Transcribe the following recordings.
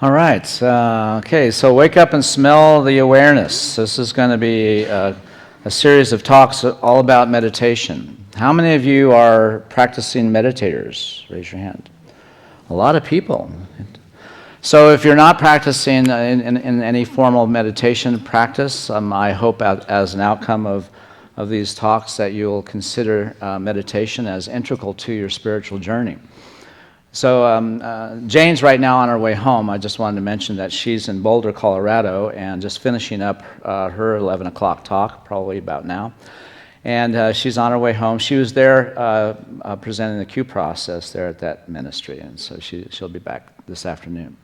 All right. Okay, so wake up and smell the awareness. This is going to be a series of talks all about meditation. How many of you are practicing meditators? Raise your hand. A lot of people. So if you're not practicing in any formal meditation practice, I hope as an outcome of these talks that you'll consider meditation as integral to your spiritual journey. So Jane's right now on her way home. I just wanted to mention that she's in Boulder, Colorado, and just finishing up her 11 o'clock talk, probably about now. And she's on her way home. She was there presenting the Q process there at that ministry, and so she'll be back this afternoon.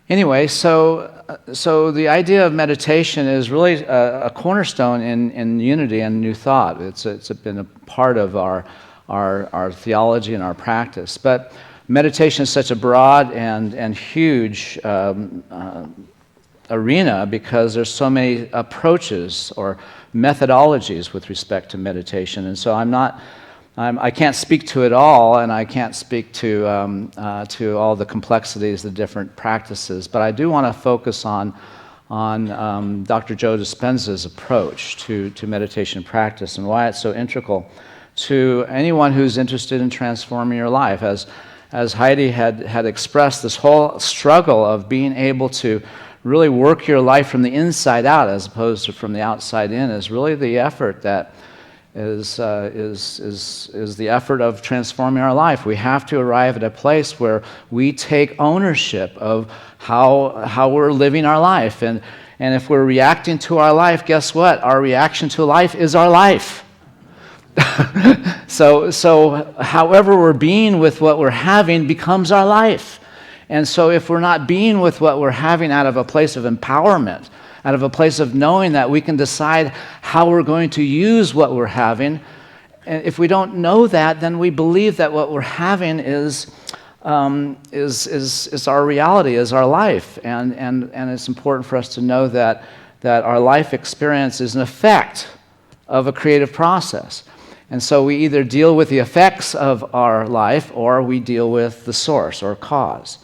Anyway, so the idea of meditation is really a cornerstone in unity and new thought. It's been a part of our theology and our practice. But meditation is such a broad and huge arena because there's so many approaches or methodologies with respect to meditation. And so I can't speak to it all, and I can't speak to all the complexities, the different practices. But I do want to focus on Dr. Joe Dispenza's approach to meditation practice and why it's so integral to anyone who's interested in transforming your life. As Heidi had expressed, this whole struggle of being able to really work your life from the inside out as opposed to from the outside in is really the effort that is the effort of transforming our life. We have to arrive at a place where we take ownership of how we're living our life. And if we're reacting to our life, guess what? Our reaction to life is our life. So however we're being with what we're having becomes our life. And so if we're not being with what we're having out of a place of empowerment, out of a place of knowing that we can decide how we're going to use what we're having, and if we don't know that, then we believe that what we're having is our reality, is our life. And it's important for us to know that our life experience is an effect of a creative process. And so we either deal with the effects of our life or we deal with the source or cause.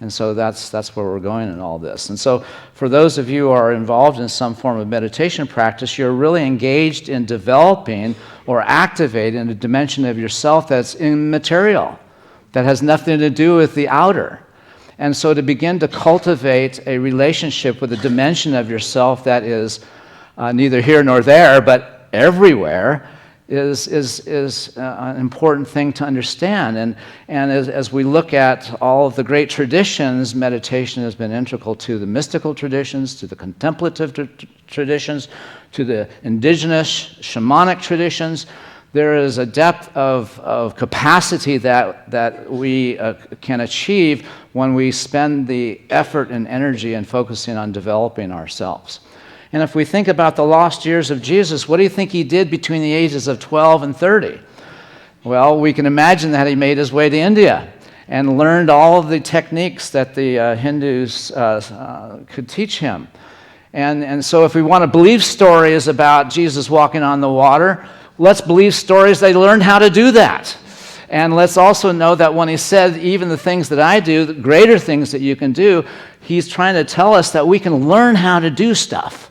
And so that's where we're going in all this. And so for those of you who are involved in some form of meditation practice, you're really engaged in developing or activating a dimension of yourself that's immaterial, that has nothing to do with the outer. And so to begin to cultivate a relationship with a dimension of yourself that is neither here nor there, but everywhere, is an important thing to understand. And as we look at all of the great traditions, meditation has been integral to the mystical traditions, to the contemplative traditions, to the indigenous shamanic traditions. There is a depth of capacity that we can achieve when we spend the effort and energy in focusing on developing ourselves. And if we think about the lost years of Jesus, what do you think he did between the ages of 12 and 30? Well, we can imagine that he made his way to India and learned all of the techniques that the Hindus could teach him. And so if we want to believe stories about Jesus walking on the water, let's believe stories they learned how to do that. And let's also know that when he said, even the things that I do, the greater things that you can do, he's trying to tell us that we can learn how to do stuff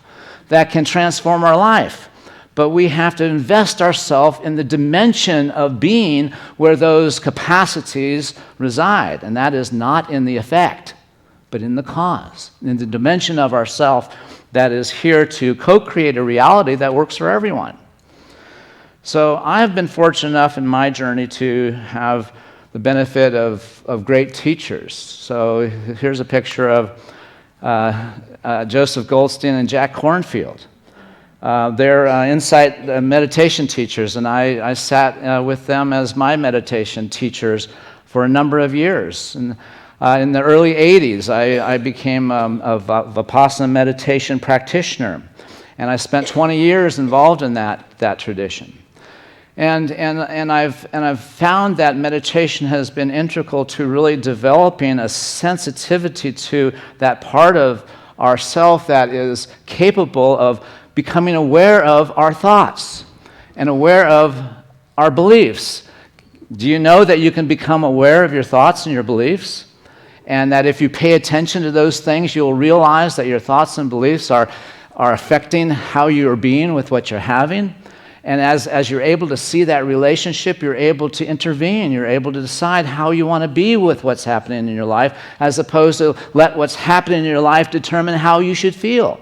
that can transform our life. But we have to invest ourselves in the dimension of being where those capacities reside. And that is not in the effect, but in the cause, in the dimension of ourself that is here to co-create a reality that works for everyone. So I've been fortunate enough in my journey to have the benefit of great teachers. So here's a picture of Joseph Goldstein and Jack Kornfield. They're insight meditation teachers, and I sat with them as my meditation teachers for a number of years. And in the early 80s, I became a Vipassana meditation practitioner, and I spent 20 years involved in that tradition. And I've found that meditation has been integral to really developing a sensitivity to that part of ourself that is capable of becoming aware of our thoughts and aware of our beliefs. Do you know that you can become aware of your thoughts and your beliefs? and that if you pay attention to those things, you'll realize that your thoughts and beliefs are affecting how you're being with what you're having. And as you're able to see that relationship, you're able to intervene. You're able to decide how you want to be with what's happening in your life, as opposed to let what's happening in your life determine how you should feel.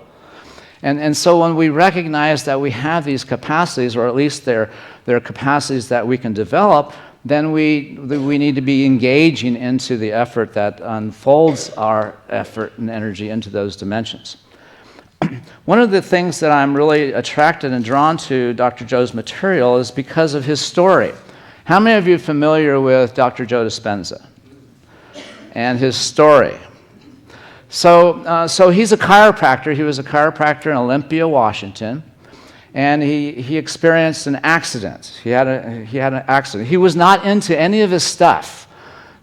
And so when we recognize that we have these capacities, or at least they're capacities that we can develop, then we need to be engaging into the effort that unfolds our effort and energy into those dimensions. One of the things that I'm really attracted and drawn to Dr. Joe's material is because of his story. How many of you are familiar with Dr. Joe Dispenza and his story? So he's a chiropractor. He was a chiropractor in Olympia, Washington, and he experienced an accident. He had an accident. He was not into any of his stuff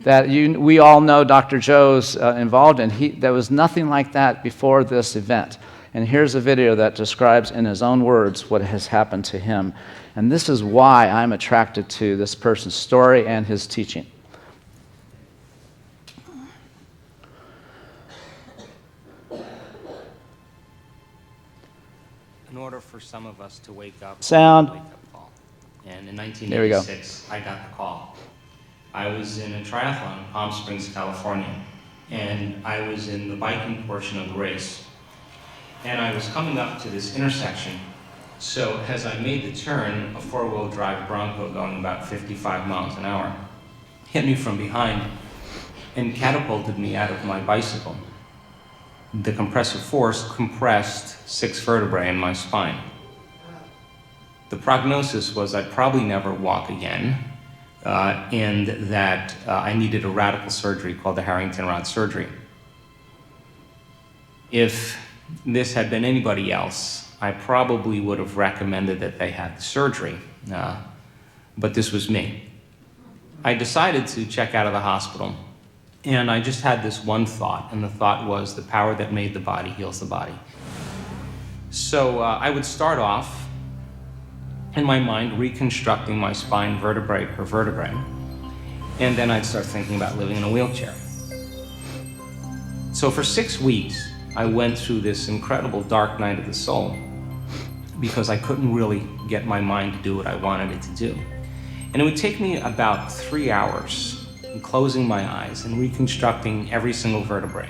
that we all know Dr. Joe's involved in. There was nothing like that before this event. And here's a video that describes in his own words what has happened to him. And this is why I'm attracted to this person's story and his teaching. In order for some of us to wake up, sound. Wake up call. And in 1986, I got the call. I was in a triathlon in Palm Springs, California, and I was in the biking portion of the race. And I was coming up to this intersection. So as I made the turn, a four-wheel drive Bronco going about 55 miles an hour hit me from behind and catapulted me out of my bicycle. The compressive force compressed 6 vertebrae in my spine. The prognosis was I'd probably never walk again, and that I needed a radical surgery called the Harrington rod surgery. If this had been anybody else, I probably would have recommended that they have the surgery, but this was me. I decided to check out of the hospital, and I just had this one thought, and the thought was the power that made the body heals the body. So I would start off in my mind reconstructing my spine vertebrae per vertebrae, and then I'd start thinking about living in a wheelchair. So for 6 weeks, I went through this incredible dark night of the soul because I couldn't really get my mind to do what I wanted it to do. And it would take me about 3 hours closing my eyes and reconstructing every single vertebrae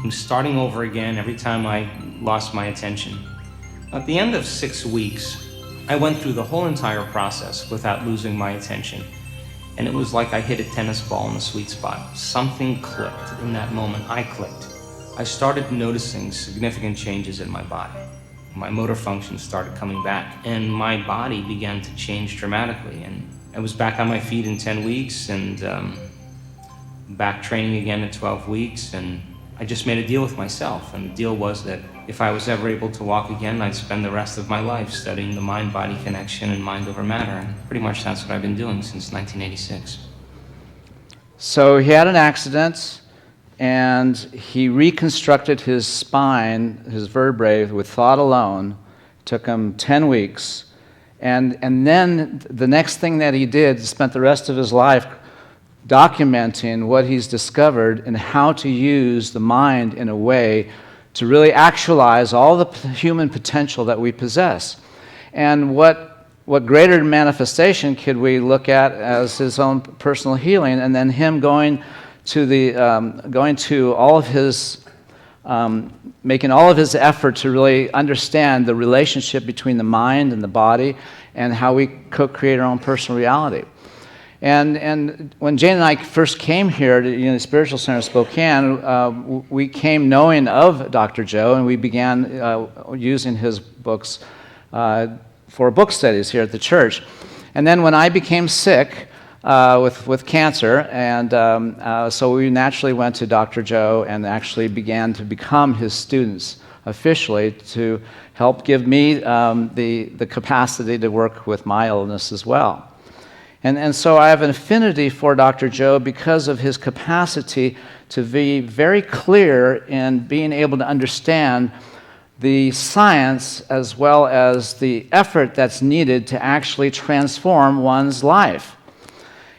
and starting over again every time I lost my attention. At the end of 6 weeks, I went through the whole entire process without losing my attention. And it was like I hit a tennis ball in the sweet spot. Something clicked in that moment. I clicked. I started noticing significant changes in my body. My motor function started coming back, and my body began to change dramatically. And I was back on my feet in 10 weeks, and back training again in 12 weeks, and I just made a deal with myself. And the deal was that if I was ever able to walk again, I'd spend the rest of my life studying the mind-body connection and mind over matter. And pretty much that's what I've been doing since 1986. So he had an accident, and he reconstructed his spine, his vertebrae, with thought alone. It took him 10 weeks. And then the next thing that he did, spent the rest of his life documenting what he's discovered and how to use the mind in a way to really actualize all the human potential that we possess. And what greater manifestation could we look at as his own personal healing, and then him going to all of his, making all of his effort to really understand the relationship between the mind and the body and how we co-create our own personal reality. And when Jane and I first came here to the Spiritual Center of Spokane, we came knowing of Dr. Joe, and we began using his books for book studies here at the church. And then when I became sick with cancer, and so we naturally went to Dr. Joe and actually began to become his students officially to help give me the capacity to work with my illness as well. And so I have an affinity for Dr. Joe because of his capacity to be very clear in being able to understand the science as well as the effort that's needed to actually transform one's life.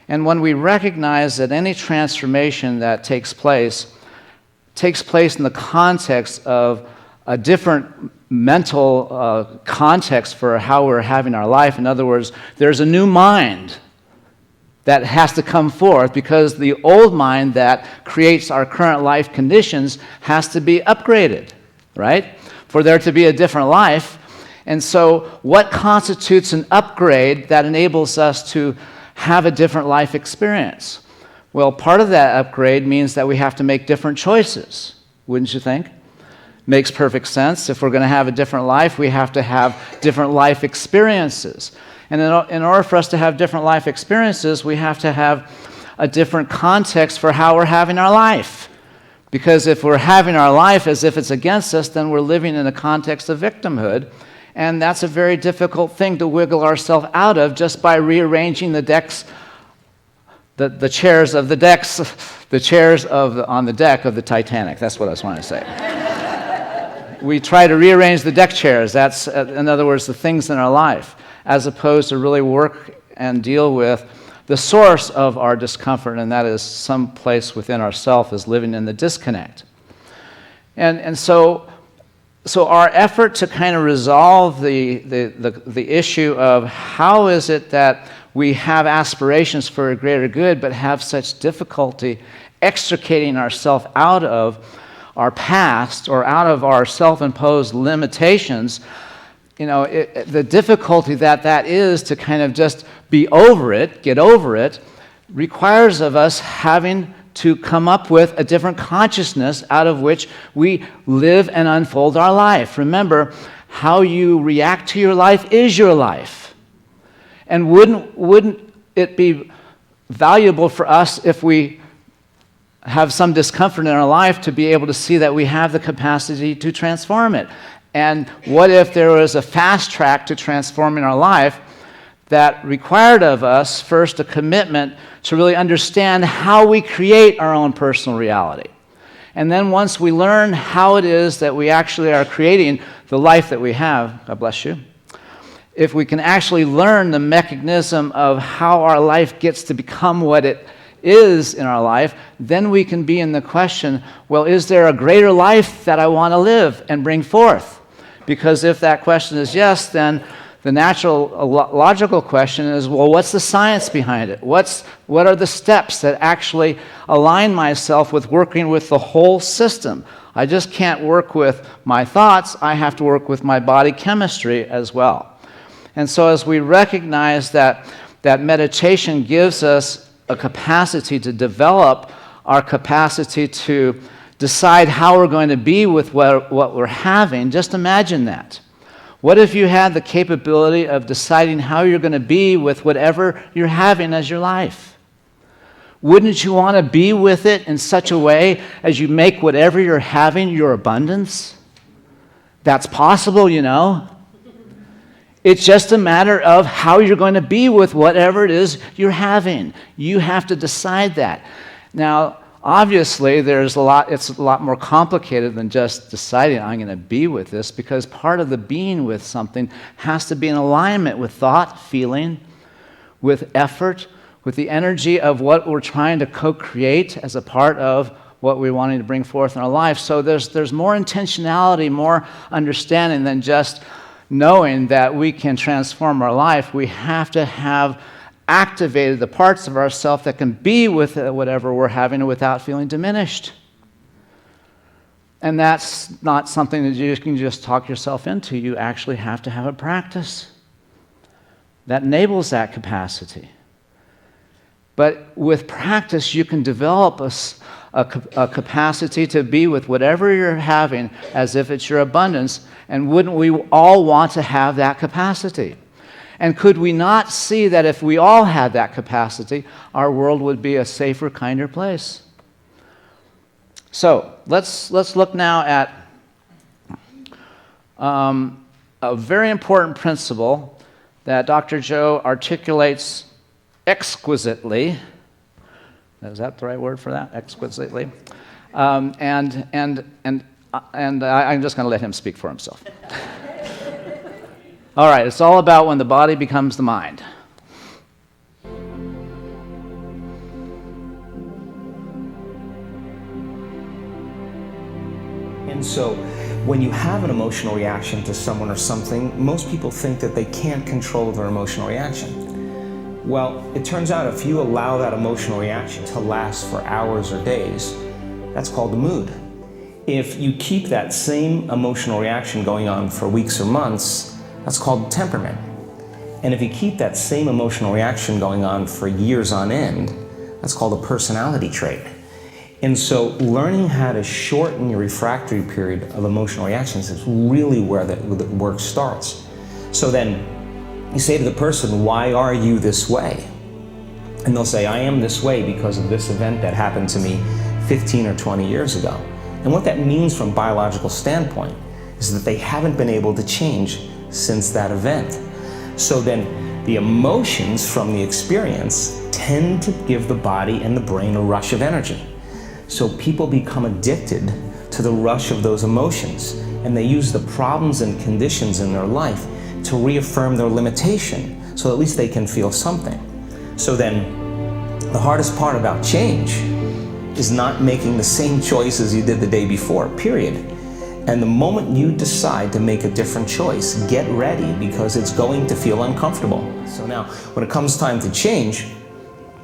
And when we recognize that any transformation that takes place in the context of a different mental context for how we're having our life. In other words, there's a new mind that has to come forth because the old mind that creates our current life conditions has to be upgraded, right? For there to be a different life. And so what constitutes an upgrade that enables us to have a different life experience? Well, part of that upgrade means that we have to make different choices, wouldn't you think? Makes perfect sense. If we're going to have a different life, we have to have different life experiences. And in order for us to have different life experiences, we have to have a different context for how we're having our life. Because if we're having our life as if it's against us, then we're living in a context of victimhood. And that's a very difficult thing to wiggle ourselves out of just by rearranging the decks, the chairs of the decks, the chairs on the deck of the Titanic. That's what I was trying to say. We try to rearrange the deck chairs. That's, in other words, the things in our life, as opposed to really work and deal with the source of our discomfort, and that is some place within ourself is living in the disconnect. And so our effort to kind of resolve the issue of how is it that we have aspirations for a greater good but have such difficulty extricating ourselves out of our past or out of our self-imposed limitations, the difficulty that is to kind of just be over it, get over it, requires of us having to come up with a different consciousness out of which we live and unfold our life. Remember, how you react to your life is your life. And wouldn't it be valuable for us if we have some discomfort in our life to be able to see that we have the capacity to transform it? And what if there was a fast track to transforming our life that required of us first a commitment to really understand how we create our own personal reality? And then once we learn how it is that we actually are creating the life that we have, God bless you, if we can actually learn the mechanism of how our life gets to become what it is in our life, then we can be in the question, well, is there a greater life that I want to live and bring forth? Because if that question is yes, then the natural, logical question is, well, what's the science behind it? What are the steps that actually align myself with working with the whole system? I just can't work with my thoughts. I have to work with my body chemistry as well. And so as we recognize that meditation gives us a capacity to develop our capacity to decide how we're going to be with what we're having, just imagine that. What if you had the capability of deciding how you're going to be with whatever you're having as your life? Wouldn't you want to be with it in such a way as you make whatever you're having your abundance? That's possible, It's just a matter of how you're going to be with whatever it is you're having. You have to decide that. Now, obviously, it's a lot more complicated than just deciding I'm going to be with this, because part of the being with something has to be in alignment with thought, feeling, with effort, with the energy of what we're trying to co-create as a part of what we're wanting to bring forth in our life. So there's more intentionality, more understanding than just knowing that we can transform our life. We have to have activated the parts of ourself that can be with whatever we're having without feeling diminished. And that's not something that you can just talk yourself into. You actually have to have a practice that enables that capacity. But with practice, you can develop a capacity to be with whatever you're having as if it's your abundance. And wouldn't we all want to have that capacity? And could we not see that if we all had that capacity, our world would be a safer, kinder place? So let's look now at a very important principle that Dr. Joe articulates exquisitely. Is that the right word for that? Exquisitely. And I'm just going to let him speak for himself. All right, it's all about when the body becomes the mind. And so when you have an emotional reaction to someone or something, most people think that they can't control their emotional reaction. Well, it turns out if you allow that emotional reaction to last for hours or days, that's called a mood. If you keep that same emotional reaction going on for weeks or months, that's called temperament. And if you keep that same emotional reaction going on for years on end, that's called a personality trait. And so learning how to shorten your refractory period of emotional reactions is really where the work starts. So then you say to the person, why are you this way? And they'll say, I am this way because of this event that happened to me 15 or 20 years ago. And what that means from a biological standpoint is that they haven't been able to change since that event. So then the emotions from the experience tend to give the body and the brain a rush of energy. So people become addicted to the rush of those emotions, and they use the problems and conditions in their life to reaffirm their limitation, so at least they can feel something. So then the hardest part about change is not making the same choices you did the day before, period. And the moment you decide to make a different choice, get ready, because it's going to feel uncomfortable. So now, when it comes time to change,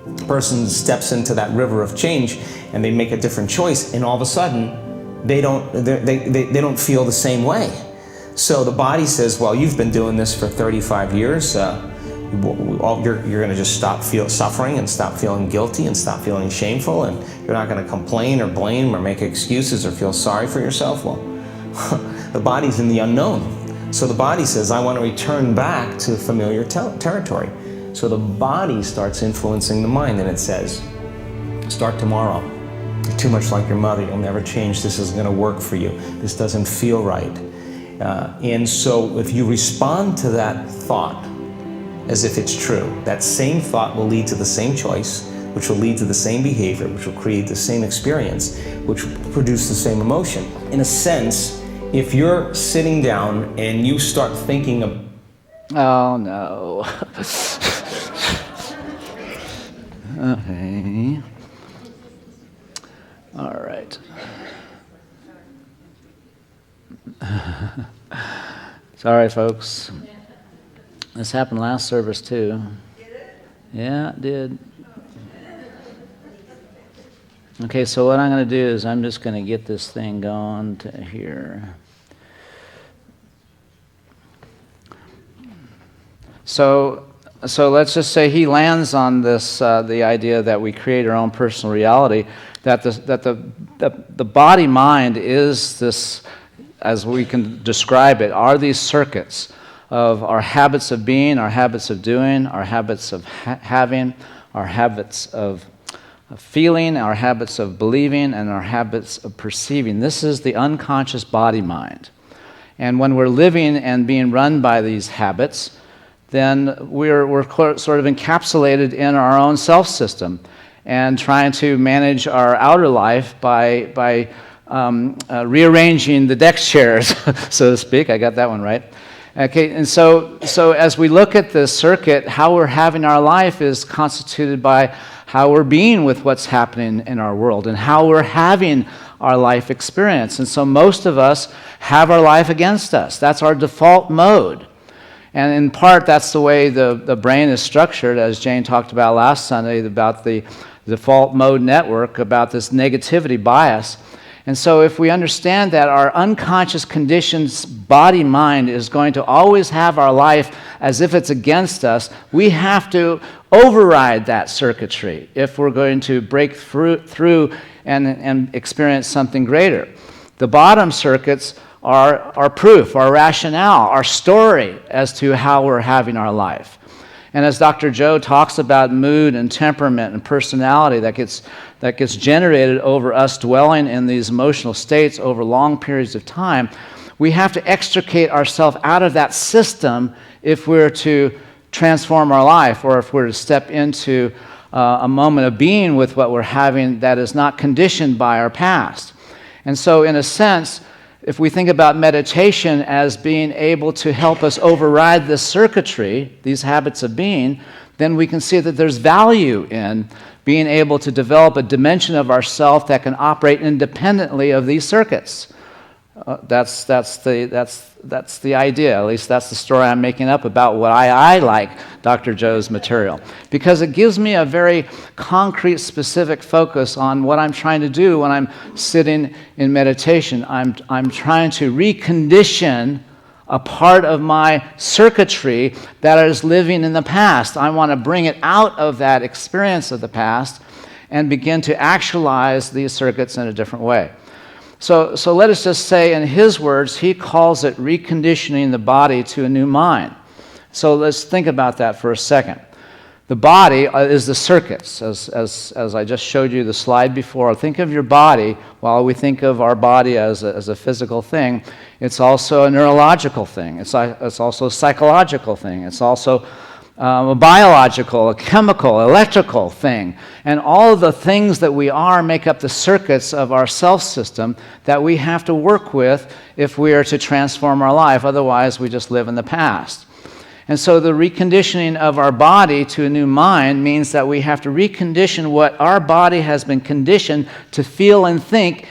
a person steps into that river of change and they make a different choice, and all of a sudden they don't feel the same way. So the body says, well, you've been doing this for 35 years, you're going to just stop suffering and stop feeling guilty and stop feeling shameful, and you're not going to complain or blame or make excuses or feel sorry for yourself. Well, the body's in the unknown. So the body says, I want to return back to familiar territory. So the body starts influencing the mind, and it says, start tomorrow. You're too much like your mother. You'll never change. This isn't going to work for you. This doesn't feel right. And so if you respond to that thought as if it's true, that same thought will lead to the same choice, which will lead to the same behavior, which will create the same experience, which will produce the same emotion. In a sense, if you're sitting down and you start thinking of, oh no. Okay. All right. Sorry, folks. This happened last service, too. Did it? Yeah, it did. Okay, so what I'm going to do is I'm just going to get this thing going to here. So let's just say he lands on this, the idea that we create our own personal reality, that the body-mind is this, as we can describe it, are these circuits of our habits of being, our habits of doing, our habits of having, our habits of feeling, our habits of believing, and our habits of perceiving. This is the unconscious body-mind. And when we're living and being run by these habits, then we're sort of encapsulated in our own self-system and trying to manage our outer life by rearranging the deck chairs, so to speak. I got that one right. Okay, and so as we look at this circuit, how we're having our life is constituted by how we're being with what's happening in our world and how we're having our life experience. And so most of us have our life against us. That's our default mode. And in part, that's the way the brain is structured, as Jane talked about last Sunday, about the default mode network, about this negativity bias. And so if we understand that our unconscious conditions body-mind is going to always have our life as if it's against us, we have to override that circuitry if we're going to break through and experience something greater. The bottom circuits are our proof, our rationale, our story as to how we're having our life. And as Dr. Joe talks about mood and temperament and personality that gets generated over us dwelling in these emotional states over long periods of time, we have to extricate ourselves out of that system if we're to transform our life, or if we're to step into a moment of being with what we're having that is not conditioned by our past. And so in a sense, if we think about meditation as being able to help us override this circuitry, these habits of being, then we can see that there's value in being able to develop a dimension of ourself that can operate independently of these circuits. That's the idea. At least that's the story I'm making up about why I like Dr. Joe's material, because it gives me a very concrete, specific focus on what I'm trying to do when I'm sitting in meditation. I'm trying to recondition a part of my circuitry that is living in the past. I want to bring it out of that experience of the past and begin to actualize these circuits in a different way. So let us just say, in his words, he calls it reconditioning the body to a new mind. So let's think about that for a second. The body is the circuits, as I just showed you the slide before. Think of your body. While we think of our body as a physical thing, it's also a neurological thing. It's also a psychological thing. It's also a biological, a chemical, electrical thing. And all of the things that we are make up the circuits of our self system that we have to work with if we are to transform our life. Otherwise, we just live in the past. And so the reconditioning of our body to a new mind means that we have to recondition what our body has been conditioned to feel and think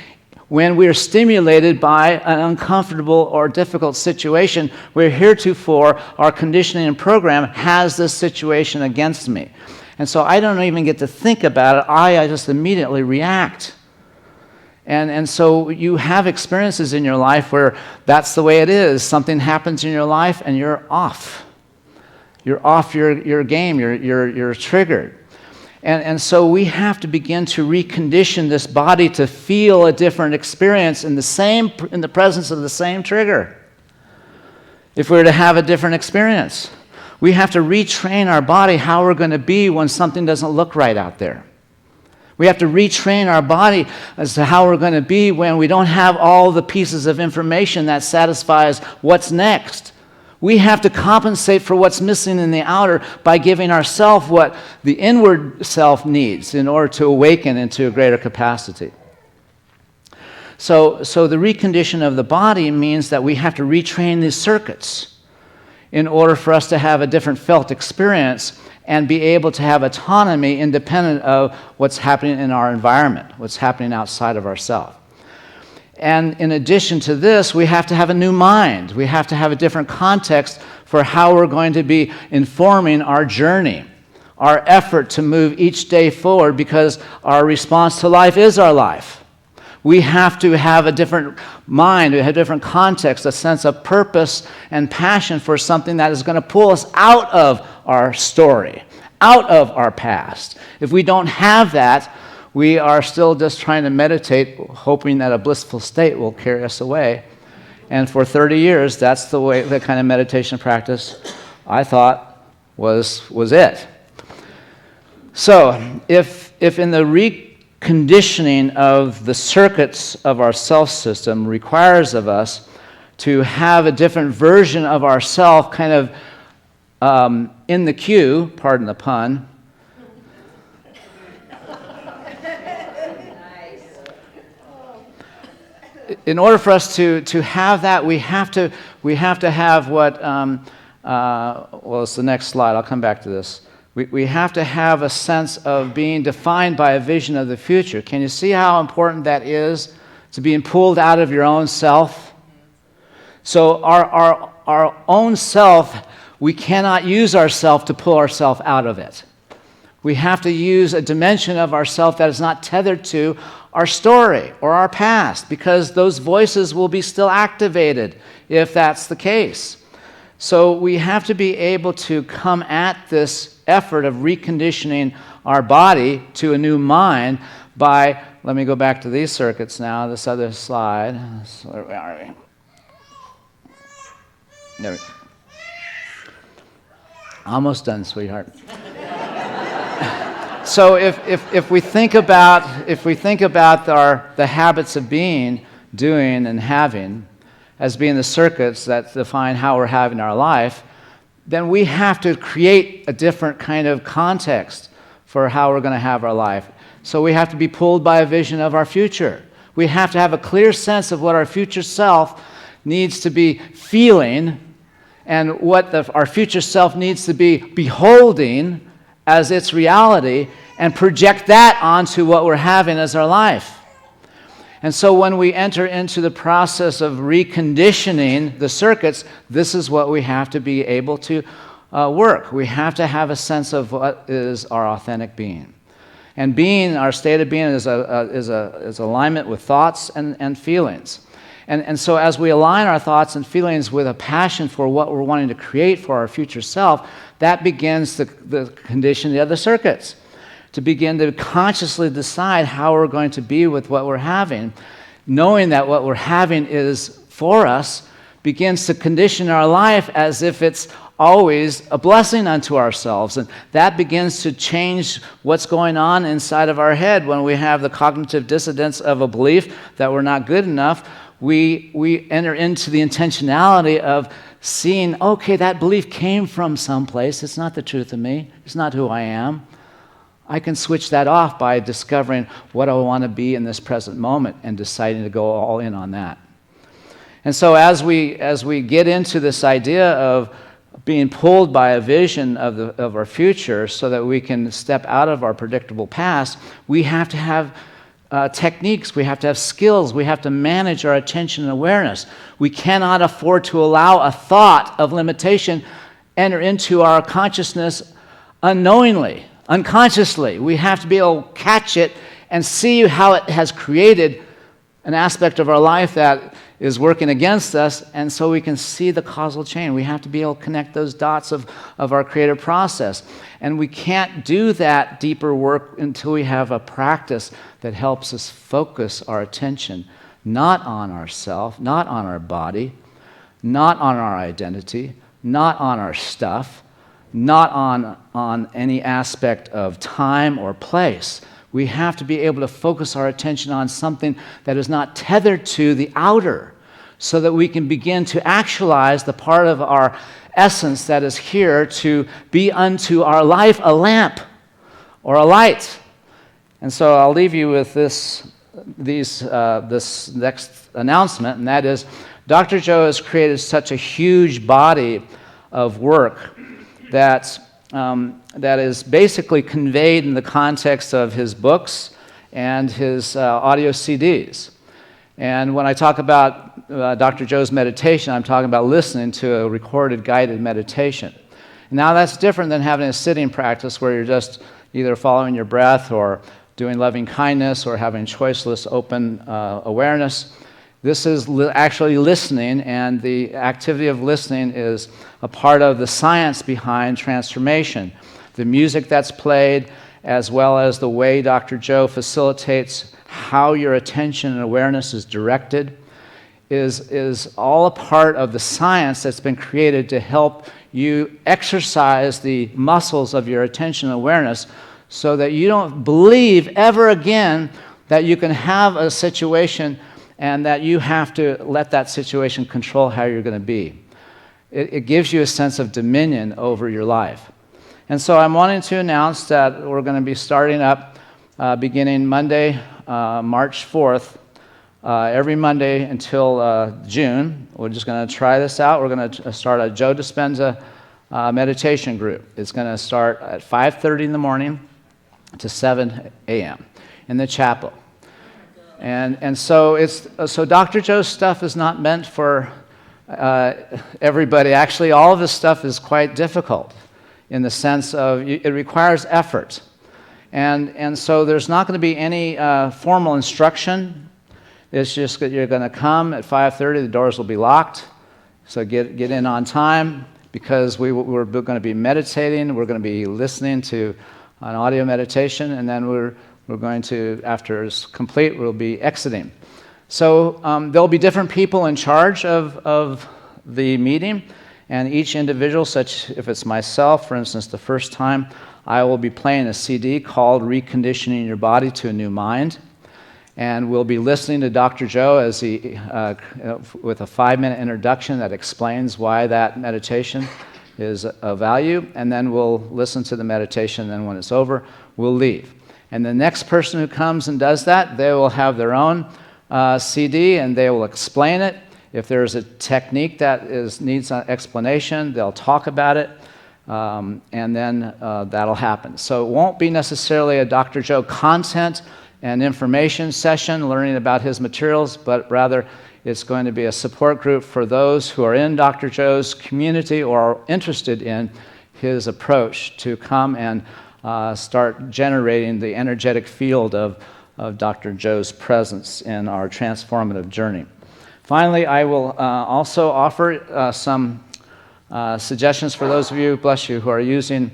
when we are stimulated by an uncomfortable or difficult situation where heretofore our conditioning and program has this situation against me. And so I don't even get to think about it. I just immediately react. And so you have experiences in your life where that's the way it is. Something happens in your life and you're off. You're off your game. You're triggered. And so we have to begin to recondition this body to feel a different experience in the presence of the same trigger. If we're to have a different experience, we have to retrain our body how we're going to be when something doesn't look right out there. We have to retrain our body as to how we're going to be when we don't have all the pieces of information that satisfies what's next. We have to compensate for what's missing in the outer by giving ourselves what the inward self needs in order to awaken into a greater capacity. So the recondition of the body means that we have to retrain these circuits in order for us to have a different felt experience and be able to have autonomy independent of what's happening in our environment, what's happening outside of ourselves. And in addition to this, we have to have a new mind. We have to have a different context for how we're going to be informing our journey, our effort to move each day forward, because our response to life is our life. We have to have a different mind, a different context, a sense of purpose and passion for something that is going to pull us out of our story, out of our past. If we don't have that, we are still just trying to meditate, hoping that a blissful state will carry us away. And for 30 years, that's the kind of meditation practice I thought was it. So, if in the reconditioning of the circuits of our self system requires of us to have a different version of ourself kind of in the queue, pardon the pun, in order for us to have that, we have to have what, well, it's the next slide. I'll come back to this. We have to have a sense of being defined by a vision of the future. Can you see how important that is, to being pulled out of your own self? So our own self, we cannot use ourself to pull ourselves out of it. We have to use a dimension of ourself that is not tethered to our story or our past, because those voices will be still activated if that's the case. So we have to be able to come at this effort of reconditioning our body to a new mind by, let me go back to these circuits now, this other slide. So where are we? There we go. Almost done, sweetheart. So if we think about the habits of being, doing, and having as being the circuits that define how we're having our life, then we have to create a different kind of context for how we're going to have our life. So we have to be pulled by a vision of our future. We have to have a clear sense of what our future self needs to be feeling and what our future self needs to be beholding as its reality, and project that onto what we're having as our life. And so when we enter into the process of reconditioning the circuits, this is what we have to be able to work. We have to have a sense of what is our authentic being. And being, our state of being, is alignment with thoughts and feelings. And so as we align our thoughts and feelings with a passion for what we're wanting to create for our future self, that begins the conditioning of the circuits, to begin to consciously decide how we're going to be with what we're having. Knowing that what we're having is for us begins to condition our life as if it's always a blessing unto ourselves. And that begins to change what's going on inside of our head when we have the cognitive dissonance of a belief that we're not good enough. We enter into the intentionality of seeing, okay, that belief came from someplace. It's not the truth of me. It's not who I am. I can switch that off by discovering what I want to be in this present moment and deciding to go all in on that. And so as we get into this idea of being pulled by a vision of our future so that we can step out of our predictable past, we have to have techniques, we have to have skills, we have to manage our attention and awareness. We cannot afford to allow a thought of limitation enter into our consciousness unknowingly, unconsciously. We have to be able to catch it and see how it has created an aspect of our life that is working against us, and so we can see the causal chain. We have to be able to connect those dots of our creative process. And we can't do that deeper work until we have a practice that helps us focus our attention not on ourself, not on our body, not on our identity, not on our stuff, not on any aspect of time or place. We have to be able to focus our attention on something that is not tethered to the outer, so that we can begin to actualize the part of our essence that is here to be unto our life a lamp or a light. And so I'll leave you with this next announcement, and that is Dr. Joe has created such a huge body of work that is basically conveyed in the context of his books and his audio CDs. And when I talk about Dr. Joe's meditation, I'm talking about listening to a recorded guided meditation. Now that's different than having a sitting practice where you're just either following your breath or doing loving kindness or having choiceless open awareness. This is actually listening, and the activity of listening is a part of the science behind transformation. The music that's played, as well as the way Dr. Joe facilitates how your attention and awareness is directed, is all a part of the science that's been created to help you exercise the muscles of your attention and awareness so that you don't believe ever again that you can have a situation and that you have to let that situation control how you're going to be. It gives you a sense of dominion over your life. And so I'm wanting to announce that we're going to be starting up beginning Monday, March 4th, every Monday until June. We're just going to try this out. We're going to start a Joe Dispenza meditation group. It's going to start at 5:30 in the morning to 7 a.m. in the chapel. And so Dr. Joe's stuff is not meant for everybody. Actually, all of his stuff is quite difficult in the sense of it requires effort. And so there's not going to be any formal instruction. It's just that you're going to come at 5:30. The doors will be locked. So get in on time, because we're going to be meditating. We're going to be listening to an audio meditation, and then we're going to, after it's complete, we'll be exiting. So there'll be different people in charge of the meeting, and each individual, such if it's myself, for instance, the first time, I will be playing a CD called Reconditioning Your Body to a New Mind. And we'll be listening to Dr. Joe as he, with a 5-minute introduction that explains why that meditation is of value. And then we'll listen to the meditation, and then when it's over, we'll leave. And the next person who comes and does that, they will have their own CD, and they will explain it. If there's a technique that needs an explanation, they'll talk about it. And then that'll happen. So it won't be necessarily a Dr. Joe content an information session learning about his materials, but rather it's going to be a support group for those who are in Dr. Joe's community or are interested in his approach to come and start generating the energetic field of Dr. Joe's presence in our transformative journey. Finally, I will also offer some suggestions for those of you, bless you, who are using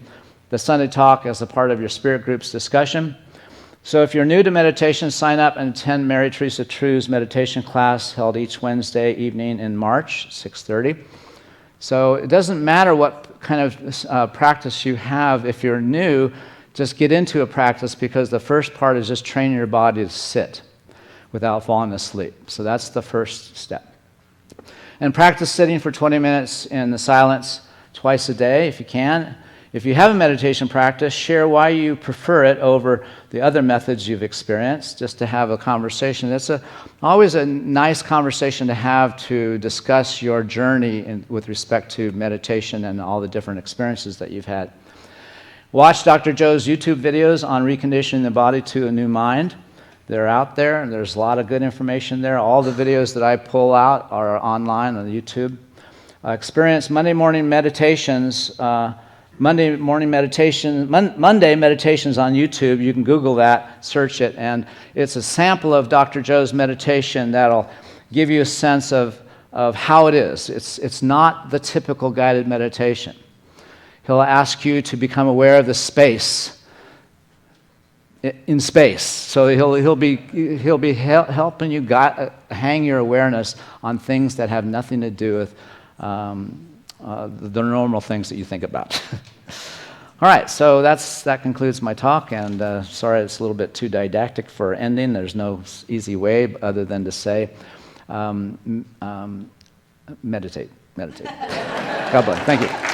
the Sunday Talk as a part of your spirit group's discussion. So if you're new to meditation, sign up and attend Mary Teresa True's meditation class held each Wednesday evening in March, 6:30. So it doesn't matter what kind of practice you have. If you're new, just get into a practice, because the first part is just training your body to sit without falling asleep. So that's the first step. And practice sitting for 20 minutes in the silence twice a day if you can. If you have a meditation practice, share why you prefer it over the other methods you've experienced, just to have a conversation. It's always a nice conversation to have to discuss your journey with respect to meditation and all the different experiences that you've had. Watch Dr. Joe's YouTube videos on reconditioning the body to a new mind. They're out there, and there's a lot of good information there. All the videos that I pull out are online on YouTube. Experience Monday morning meditations. Monday meditations on YouTube. You can Google that, search it, and it's a sample of Dr. Joe's meditation that'll give you a sense of how it is. It's not the typical guided meditation. He'll ask you to become aware of the space in space. So he'll be helping you hang your awareness on things that have nothing to do with the normal things that you think about. All right, so that concludes my talk, and sorry it's a little bit too didactic for ending. There's no easy way other than to say, meditate. God bless. Thank you.